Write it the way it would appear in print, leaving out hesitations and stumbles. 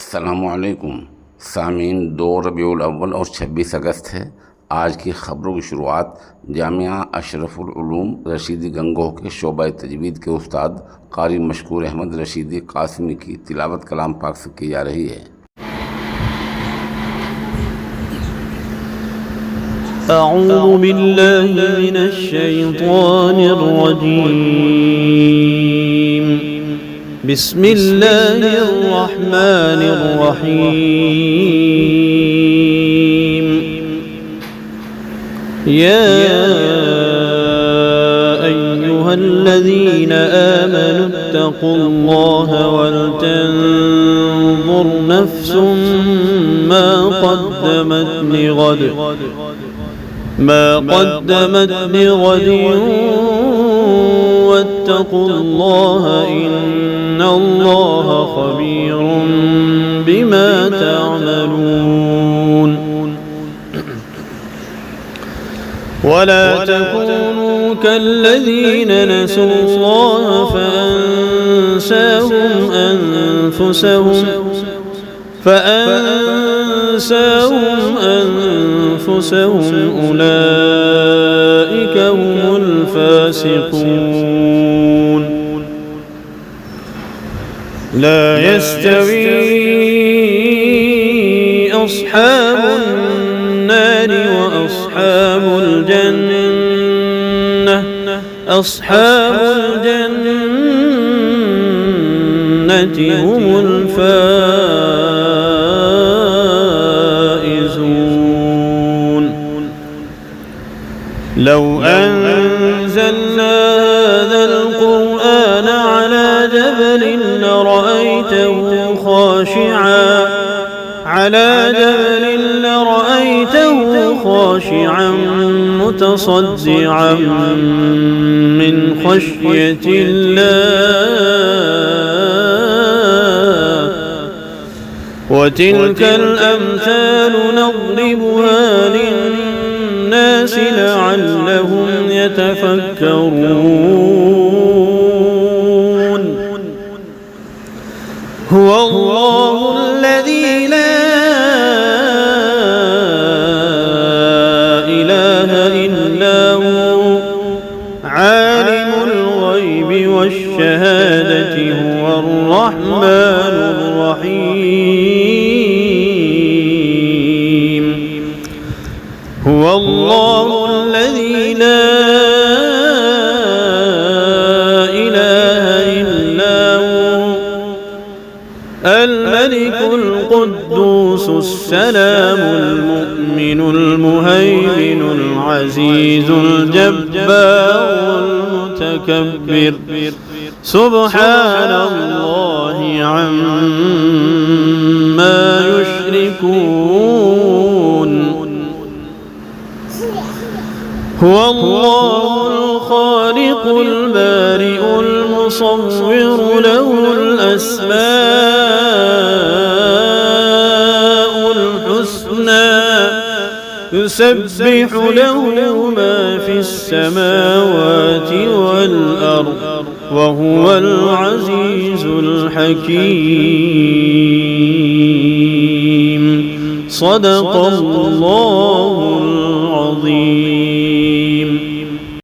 अस्सलामुअलैकुम सामीन। 2 रबीउल अव्वल और 26 अगस्त है। आज की ख़बरों की शुरुआत जामिया अशरफुल उलूम रशीदी गंगोह के शोबा तजवीद के उस्ताद कारी मशकूर अहमद रशीदी कासिमी की तिलावत कलाम पाक से की जा रही है। अऊज़ु बिल्लाहि मिनश शैतानिर रजीम। बिस्मिल्लाहिर रहमानिर रहीम। या अय्युहल्लज़ीना आमनुत्तक़ुल्लाहा वल तंज़ुर नफ्सुम मा क़द्दमत लिग़द वत्तक़ुल्लाहा इन्नल्लाहा ख़बीरुम बिमा तअमलून। वला तकूनू कल्लज़ीन नसुल्लाहा فأنساهم أنفسهم أولئك هم الفاسقون. لا يستوي أصحاب النار وأصحاب الجنة. أصحاب الجنة هم الفائزون. لو أنزلنا هذا القرآن على جبل لرأيته خاشعا متصدعا من خشية الله. وتلك الأمثال نضربها للناس لعلهم يتفكرون. هو الله الذي لا إله إلا هو عالم الغيب والشهادة هو الرحمن الرحيم. هو الله الذي لا إله إلا هو الملك القدوس السلام المؤمن المهيمن العزيز الجبار المتكبر. سبحان الله عما يشركون. هو الله الخالق البارئ المصور له الأسماء الحسنى يسبح له ما في السماوات والأرض وهو العزيز الحكيم. صدق الله العظيم.